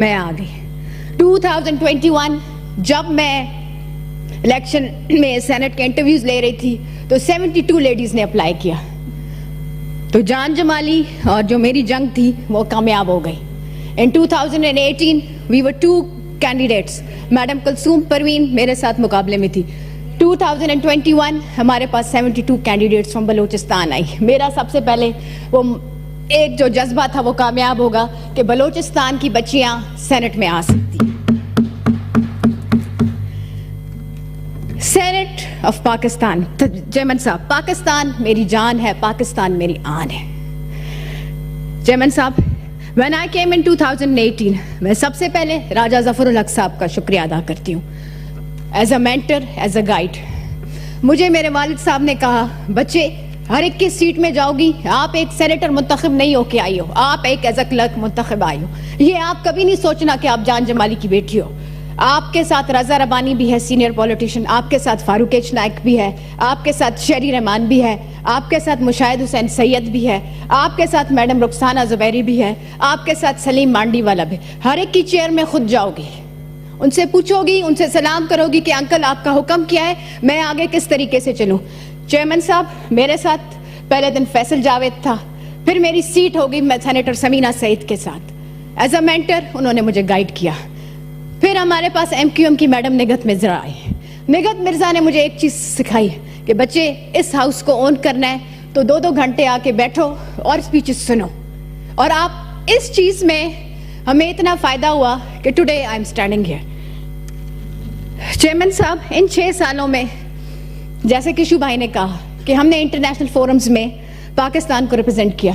میں آ گئی 2021 جب میں الیکشن میں سینٹ کے انٹرویوز لے رہی تھی تو 72 لیڈیز نے اپلائی کیا تو جان جمالی اور جو میری جنگ تھی وہ کامیاب ہو گئی. In 2018 we were 2 candidates. Madam Kulsoom Parveen میرے ساتھ مقابلے میں تھی. 2021 ہمارے پاس 72 کینڈیڈیٹس فرام بلوچستان آئی. میرا سب سے پہلے وہ ایک جو جذبہ تھا وہ کامیاب ہوگا کہ بلوچستان کی بچیاں سینٹ میں آ سکتی. Saint of Pakistan. چیئرمین صاحب پاکستان میری جان ہے, پاکستان میری آن ہے. چیئرمین صاحب when I came in 2018 میں سب سے پہلے راجہ ظفر الحق صاحب کا شکریہ ادا کرتی ہوں as a mentor, as a guide. مجھے میرے والد صاحب نے کہا بچے ہر ایک کی سیٹ میں جاؤ گی, آپ ایک سینیٹر منتخب نہیں ہو کے آئی ہو, آپ ایک ایز اے کلرک منتخب آئی ہو. یہ آپ کبھی نہیں سوچنا کہ آپ جان جمالی کی بیٹی ہو. آپ کے ساتھ رضا ربانی بھی ہے سینئر پولیٹیشین, آپ کے ساتھ فاروق ایچ نائک بھی ہے, آپ کے ساتھ شہری رحمان بھی ہے, آپ کے ساتھ مشاہد حسین سید بھی ہے, آپ کے ساتھ میڈم رخسانہ زبیری بھی ہے, آپ کے ساتھ سلیم مانڈی والا بھی. ہر ایک کی چیئر میں خود جاؤ گی, ان سے پوچھو گی, ان سے سلام کرو گی کہ انکل آپ کا حکم کیا ہے, میں آگے کس طریقے سے چلوں. چیئرمین صاحب میرے ساتھ پہلے دن فیصل جاوید تھا, پھر میری سیٹ ہوگی میں سینیٹر سمینہ سعید کے ساتھ. ایز اے مینٹر انہوں نے مجھے گائیڈ کیا. پھر ہمارے پاس ایم کیو ایم کی میڈم نگہت مرزا آئی. نگہت مرزا نے مجھے ایک چیز سکھائی کہ بچے اس ہاؤس کو اون کرنا ہے تو 2 گھنٹے آ کے بیٹھو اور اسپیچز سنو. اور آپ اس چیز میں ہمیں اتنا فائدہ ہوا کہ today I am standing here. Chairman صاحب ان 6 سالوں میں جیسے کشو بھائی نے کہا کہ ہم نے انٹرنیشنل فورمز میں پاکستان کو ریپرزینٹ کیا.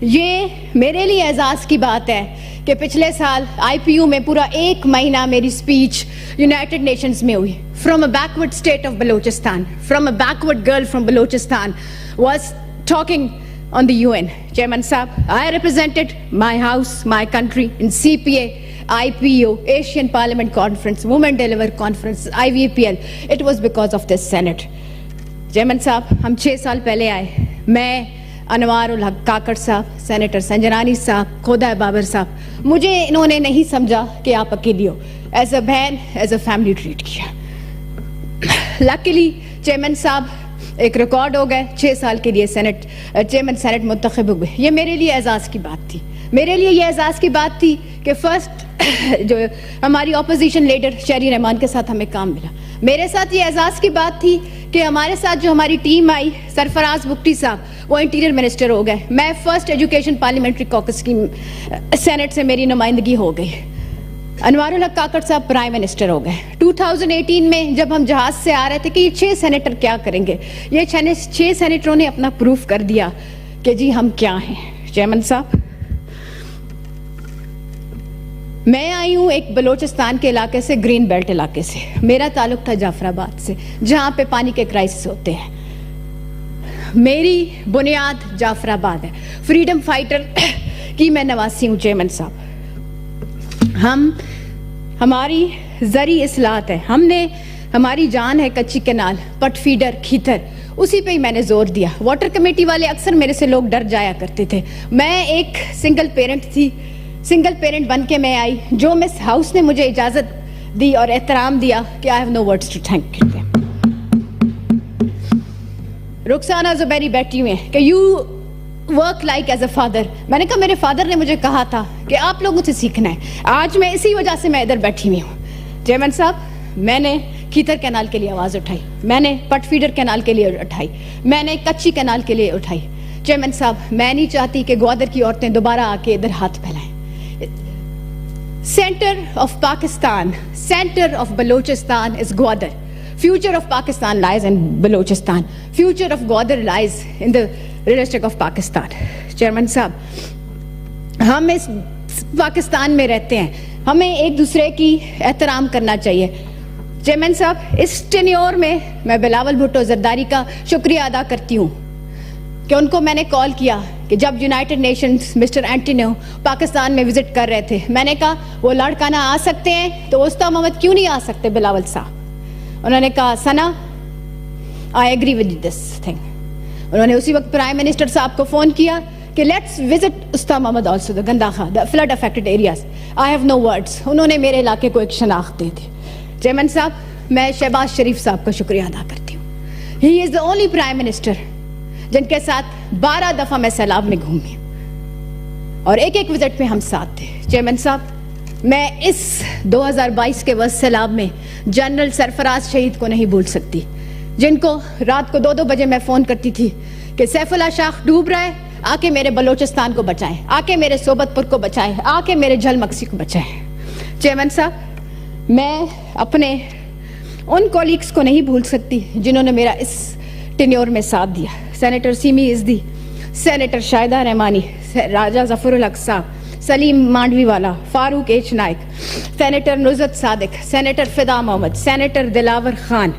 یہ میرے لیے اعزاز کی بات ہے کہ پچھلے سال آئی پی یو میں پورا 1 مہینہ میری اسپیچ یونائٹڈ نیشنز میں ہوئی. From a backward state of Balochistan, from a backward girl from Balochistan was talking on the UN. Chairman صاحب I represented my house, my country in CPA, IPU, Asian Parliament Conference, Women Deliver Conference, IVPL. It was because of this Senate. Chairman صاحب ہم 6 سال پہلے آئے, میں, انوار الحق کاکڑ صاحب, senator Sanjrani صاحب, کھودا بابر صاحب, مجھے انہوں نے نہیں سمجھا کہ آپ اکیلی ہو. ایز اے بہن, ایز اے فیملی ٹریٹ کیا. لکیلی چیئرمین صاحب ایک ریکارڈ ہو گئے, 6 سال کے لیے چیئرمین سینٹ منتخب ہوئے. یہ میرے لیے اعزاز کی بات تھی. میرے لیے یہ اعزاز کی بات تھی کہ فرسٹ جو ہماری اپوزیشن لیڈر شہری رحمان کے ساتھ ہمیں کام ملا. میرے ساتھ یہ اعزاز کی بات تھی کہ ہمارے ساتھ جو ہماری ٹیم آئی, سرفراز بگٹی صاحب وہ انٹیریئر منسٹر ہو گئے. میں فرسٹ ایجوکیشن پارلیمنٹری کوکس کی سینٹ سے میری نمائندگی ہو گئی. انوار الحق کاکڑ صاحب پرائم منسٹر ہو گئے. 2018 میں جب ہم جہاز سے آ رہے تھے کہ یہ 6 سینیٹر کیا کریں گے, یہ 6 سینیٹروں نے اپنا پروف کر دیا کہ جی ہم کیا ہیں. چیئرمین صاحب میں آئی ہوں ایک بلوچستان کے علاقے سے, گرین بیلٹ علاقے سے. میرا تعلق تھا جعفر آباد سے جہاں پہ پانی کے کرائسس ہوتے ہیں. میری بنیاد جعفر آباد ہے. فریڈم فائٹر کی میں نواسی ہوں. چیئرمین صاحب ہماری زرعی اصلاحات ہے, ہم نے, ہماری جان ہے کچی کنال, پٹ فیڈر, کھیتر, اسی پہ ہی میں نے زور دیا. واٹر کمیٹی والے اکثر میرے سے لوگ ڈر جایا کرتے تھے. میں ایک سنگل پیرنٹ تھی, سنگل پیرنٹ بن کے میں آئی. جو مس ہاؤس نے مجھے اجازت دی اور احترام دیا کہ I have no words to thank you. Rukhsana Zubairi بیٹھی ہوئے ہیں کہ you work like as a father. میں نے کہا میرے فادر نے مجھے کہا تھا کہ آپ لوگوں سے سیکھنا ہے. آج میں اسی وجہ سے میں ادھر بیٹھی ہوئی ہوں. چیئرمین صاحب میں نے کھیتر کینال کے لیے آواز اٹھائی, میں نے پٹ فیڈر کینال کے لیے اٹھائی, میں نے کچی کینال کے لیے اٹھائی. چیئرمین صاحب میں نہیں چاہتی کہ گوادر کی عورتیں دوبارہ آ کے ادھر ہاتھ پھیلائیں. Center of Pakistan, center of Balochistan is Gwadar. Future of Pakistan lies in Balochistan. Future of Gwadar lies in the district of Pakistan. Chairman صاحب ہم اس پاکستان میں رہتے ہیں, ہمیں ایک دوسرے کی احترام کرنا چاہیے. چیئرمین صاحب اس ٹینیور میں میں بلاول بھٹو زرداری کا شکریہ ادا کرتی ہوں کہ ان کو میں نے کال کیا کہ جب United Nations mister Antonio Pakistan میں وزٹ کر رہے تھے, میں نے کہا وہ لڑکانہ آ سکتے ہیں تو وسطیٰ محمد کیوں نہیں آ سکتے بلاول صاحب. انہوں نے کہا Sana I agree with this thing. انہوں نے اسی وقت پرائم منسٹر صاحب کو فون کیا کہ let's visit Usta Muhammad also the Gandakha the flood affected areas. I have no words. انہوں نے میرے علاقے کو ایک شناخت دی تھی. چیئرمین صاحب میں شہباز شریف صاحب کا شکریہ ادا کرتی ہوں. ہی از دا اونلی پرائم منسٹر جن کے ساتھ 12 دفعہ میں سیلاب میں گھومی اور ایک ایک وزٹ پہ ہم ساتھ تھے. چیئرمین صاحب میں اس 2022 کے وقت سیلاب میں جنرل سرفراز شہید کو نہیں بھول سکتی, جن کو رات کو 2 بجے میں فون کرتی تھی کہ سیف اللہ شاخ ڈوب رہا ہے, آ کے میرے بلوچستان کو بچائیں, آ کے میرے صوبت پور کو بچائیں, آ کے میرے جھل مکسی کو بچائیں. چیئرمین صاحب میں اپنے ان کولیگز کو نہیں بھول سکتی جنہوں نے میرا اس ٹینیور میں ساتھ دیا. سینیٹر سیمی ازدی, سینیٹر شاہدہ رحمانی, راجہ ظفر الحق صاحب, سلیم مانڈوی والا, فاروق ایچ نائک, سینیٹر نصرت صادق, سینیٹر فدا محمد, سینیٹر دلاور خان,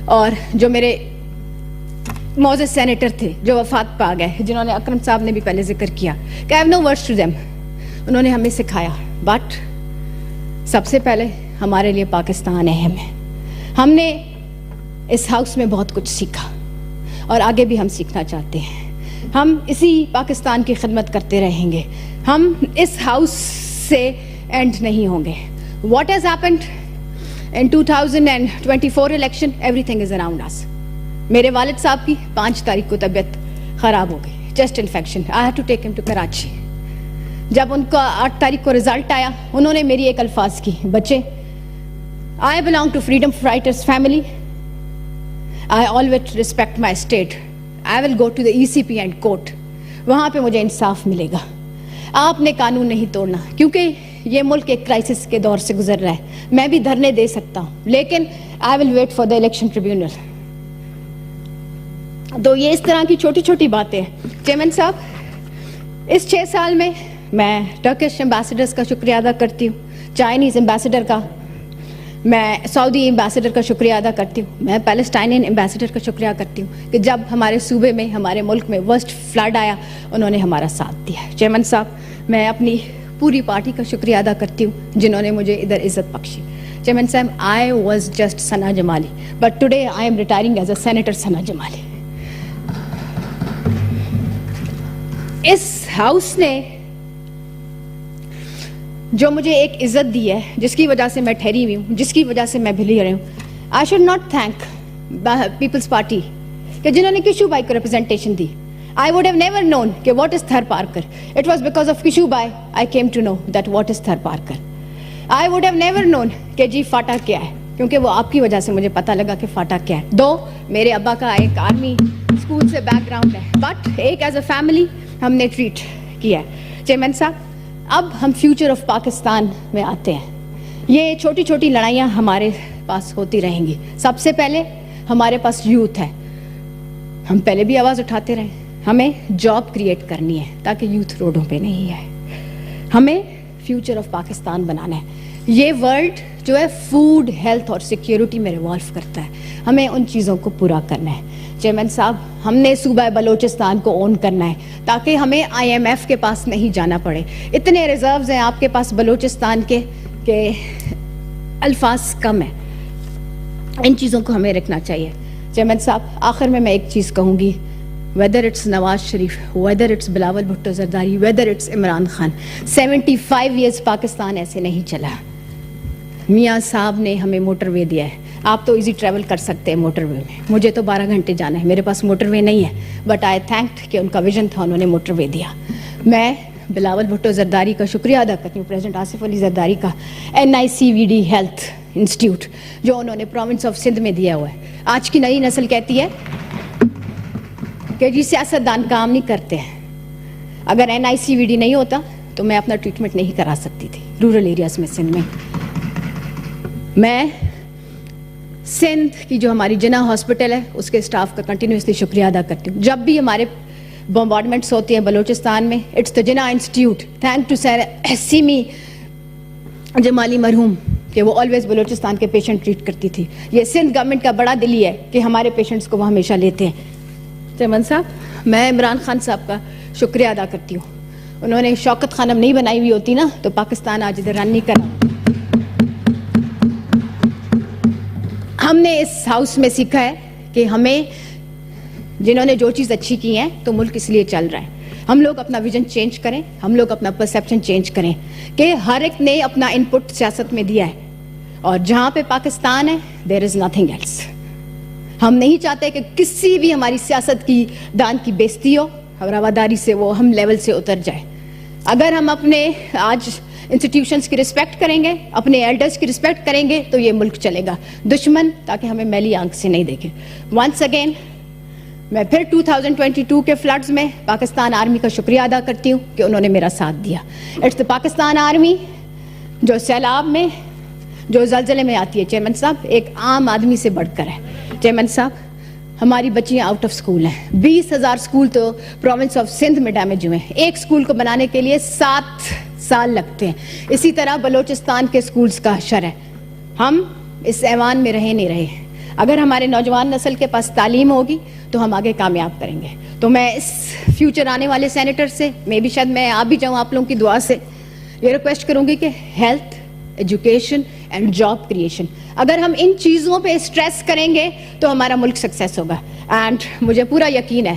اور جو میرے معزز سینیٹر تھے جو وفات پا گئے, جنہوں نے اکرم صاحب نے بھی پہلے ذکر کیا کہ I have no words to them. انہوں نے ہمیں سکھایا. بٹ سب سے پہلے ہمارے لیے پاکستان اہم ہے. ہم نے اس ہاؤس میں بہت کچھ سیکھا اور آگے بھی ہم سیکھنا چاہتے ہیں. ہم اسی پاکستان کی خدمت کرتے رہیں گے. ہم اس ہاؤس سے اینڈ نہیں ہوں گے. What has happened in 2024 election, everything is around us. میرے والد صاحب کی 5 تاریخ کو طبیعت خراب ہو گئی, chest infection. I have to take him to Karachi. جب ان کا 8 تاریخ کو رزلٹ آیا, انہوں نے میری ایک الفاظ کی, بچے I belong to freedom fighters family, I always respect my state, I will go to the ECP and court, وہاں پہ مجھے انصاف ملے گا. آپ نے قانون نہیں توڑنا, کیونکہ یہ ملک ایک کرائسس کے دور سے گزر رہا ہے. میں بھی دھرنے دے سکتا ہوں, لیکن I will wait for the election tribunal. تو یہ اس طرح کی چھوٹی چھوٹی باتیں ہیں. چیئرمین صاحب, اس 6 سال میں ٹرکش ایمبیسڈرز کا شکریہ ادا کرتی ہوں, چائنیز ایمبیسڈر کا, میں سعودی ایمبیسڈر کا شکریہ ادا کرتی ہوں, میں پیلسٹائنین ایمبیسڈر کا شکریہ کرتی ہوں کہ جب ہمارے صوبے میں, ہمارے ملک میں ورسٹ فلڈ آیا, انہوں نے ہمارا ساتھ دیا. چیئرمین صاحب, میں اپنی پوری پارٹی کا شکریہ ادا کرتی ہوں جنہوں نے مجھے ادھر عزت بخشی. چیئرمین صاحب, I was just Sana Jamali, but today I am retiring as a senator Sana Jamali. اس ہاؤس نے جو مجھے ایک عزت دی ہے, جس کی وجہ سے میں ٹھہری ہوئی ہوں, جس کی وجہ سے میں بھلی رہی ہوں, I should not thank Peoples Party کہ جنہوں نے کشو بھائی کو ریپرزنٹیشن دی. I would have never known کہ what is Thar Parkar. It was because of Kishu Bhai I came to know that what is Thar Parkar. I would have never known کہ جی FATA کیا ہے, کیونکہ وہ آپ کی وجہ سے مجھے پتہ لگا کہ فاٹا کیا ہے. دو میرے ابا کا ایک آرمی اسکول سے بیک گراؤنڈ ہے, بٹ ایک ایز اے فیملی ہم نے ٹریٹ کیا ہے. چیئرمین صاحب, اب ہم فیوچر آف پاکستان میں آتے ہیں. یہ چھوٹی چھوٹی لڑائیاں ہمارے پاس ہوتی رہیں گی. سب سے پہلے ہمارے پاس یوتھ ہے, ہم پہلے بھی آواز اٹھاتے رہے. ہمیں جاب کریٹ کرنی ہے تاکہ یوتھ روڈوں پہ نہیں آئے. ہمیں فیوچر آف پاکستان بنانا ہے. یہ ورلڈ جو ہے فوڈ, ہیلتھ اور سیکیورٹی میں ریوالو کرتا ہے. ہمیں ان چیزوں کو پورا کرنا ہے. چیئرمین صاحب, ہم نے صوبہ بلوچستان کو اون کرنا ہے تاکہ ہمیں IMF کے پاس نہیں جانا پڑے. اتنے ریزروز ہیں آپ کے پاس بلوچستان کے کہ الفاظ کم ہیں. ان چیزوں کو ہمیں رکھنا چاہیے. چیئرمین صاحب, آخر میں ایک چیز کہوں گی, whether it's Nawaz Sharif, whether it's Bilawal Bhutto Zardari, whether it's Imran Khan, 75 years Pakistan ایسے نہیں چلا. میاں صاحب نے ہمیں موٹر وے دیا ہے. آپ تو ایزی ٹریول کر سکتے ہیں موٹر وے میں, مجھے تو 12 گھنٹے جانا ہے, میرے پاس موٹر وے نہیں ہے, بٹ آئی تھینکڈ کہ ان کا ویژن تھا, انہوں نے موٹر وے دیا. میں بلاول بھٹو زرداری کا شکریہ ادا کرتی ہوں, پریزیڈنٹ آصف علی زرداری کا, NICVD ہیلتھ انسٹیٹیوٹ جو انہوں نے پروونس آف سندھ میں دیا ہوا ہے. آج کی نئی نسل کہتی ہے کہ جی سیاستدان کام نہیں کرتے ہیں. اگر NICVD نہیں ہوتا تو میں اپنا ٹریٹمنٹ نہیں کرا سکتی تھی رورل ایریاز میں سندھ میں. میں سندھ کی جو ہماری جناح ہاسپٹل ہے اس کے اسٹاف کا کنٹینیوسلی شکریہ ادا کرتی ہوں. جب بھی ہمارے بمبارڈمنٹس ہوتے ہیں بلوچستان میں, it's the Jinnah institute, thank to Seemi Jamali مرحوم کہ وہ آلویز بلوچستان کے پیشنٹ ٹریٹ کرتی تھی. یہ سندھ گورنمنٹ کا بڑا دلی ہے کہ ہمارے پیشنٹس کو وہ ہمیشہ لیتے ہیں. چیئرمین صاحب, میں عمران خان صاحب کا شکریہ ادا کرتی ہوں. انہوں نے شوکت خانم نہیں بنائی ہوئی ہوتی نا تو پاکستان آج ادھر رن نہیں کرا. ہم نے اس ہاؤس میں سیکھا ہے کہ ہمیں جنہوں نے جو چیز اچھی کی ہیں تو ملک اس لیے چل رہا ہے. ہم لوگ اپنا ویژن چینج کریں, ہم لوگ اپنا پرسیپشن چینج کریں کہ ہر ایک نے اپنا انپٹ سیاست میں دیا ہے, اور جہاں پہ پاکستان ہے دیر از نتھنگ ایلس. ہم نہیں چاہتے کہ کسی بھی ہماری سیاست کی دان کی بےزتی ہو اور رواداری سے وہ ہم لیول سے اتر جائے. اگر ہم اپنے آج انسٹیٹیوشنس کی رسپیکٹ کریں گے, اپنے ایلڈرس کی رسپیکٹ کریں گے, تو یہ ملک چلے گا. دشمن تاکہ ہمیں میلی آنکھ سے نہیں دیکھے. ونس اگین میں پھر 2022 کے فلڈز میں پاکستان آرمی کا شکریہ ادا کرتی ہوں کہ انہوں نے میرا ساتھ دیا. اٹس دا پاکستان آرمی جو سیلاب میں, جو زلزلے میں آتی ہے. چیئرمین صاحب, ایک عام آدمی سے بڑھ کر ہے. چیئرمین صاحب, ہماری بچیاں آؤٹ آف سکول ہیں. 20,000 سکول تو پروونس آف سندھ میں ڈیمیج ہوئے ہیں. ایک سکول کو بنانے کے لیے 7 سال لگتے ہیں. اسی طرح بلوچستان کے سکولز کا حشر ہے. ہم اس ایوان میں رہے نہیں رہے. اگر ہمارے نوجوان نسل کے پاس تعلیم ہوگی تو ہم آگے کامیاب کریں گے. تو میں اس فیوچر آنے والے سینیٹر سے, میں بھی شاید میں آ بھی جاؤں آپ لوگوں کی دعا سے, یہ ریکویسٹ کروں گی کہ health, education and job creation, اگر ہم ان چیزوں پہ اسٹریس کریں گے تو ہمارا ملک سکسیس ہوگا. اینڈ مجھے پورا یقین ہے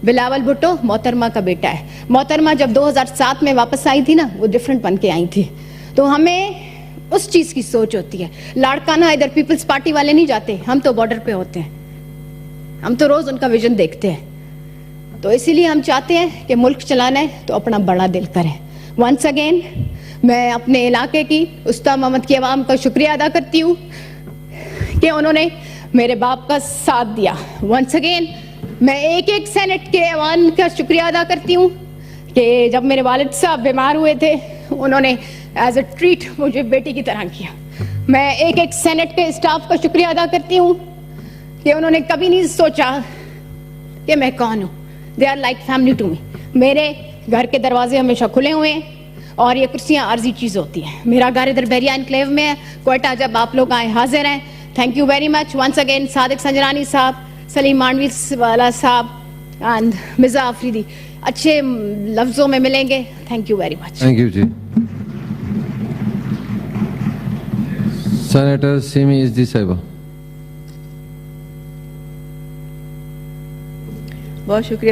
بلاول بھٹو محترمہ کا بیٹا ہے. محترمہ جب 2007 میں واپس آئی تھی نا, وہ ڈفرینٹ بن کے آئی تھی. تو ہمیں اس چیز کی سوچ ہوتی ہے. لاڑکانہ ادھر پیپلز پارٹی والے نہیں جاتے, ہم تو بارڈر پہ ہوتے ہیں, ہم تو روز ان کا ویژن دیکھتے ہیں. تو اسی لیے ہم چاہتے ہیں کہ ملک چلانا ہے تو اپنا بڑا دل کریں. ونس اگین میں اپنے علاقے کی استا محمد کی عوام کا شکریہ ادا کرتی ہوں کہ انہوں نے میرے باپ کا ساتھ دیا. ونس اگین میں ایک سینٹ کے ایوان کا شکریہ ادا کرتی ہوں کہ جب میرے والد صاحب بیمار ہوئے تھے, انہوں نے ایز اے ٹریٹ مجھے بیٹی کی طرح کیا. میں ایک سینٹ کے اسٹاف کا شکریہ ادا کرتی ہوں کہ انہوں نے کبھی نہیں سوچا کہ میں کون ہوں. They are like family to me. میرے گھر کے دروازے ہمیشہ کھلے ہوئے ہیں, اور یہ کرسیاں عارضی چیز ہوتی ہیں. میرا گھر ادھر بحریہ انکلیو میں ہے, کوئٹہ. جب آپ لوگ آئے حاضر ہیں. Thank you very much once again. Sadiq Sanjrani صاحب, سلیم مانڈوی والا صاحب اینڈ مرزا آفریدی, اچھے لفظوں میں ملیں گے. Thank you very much. Thank you جی. سینیٹر سیمی ازدی صاحبہ. بہت شکریہ.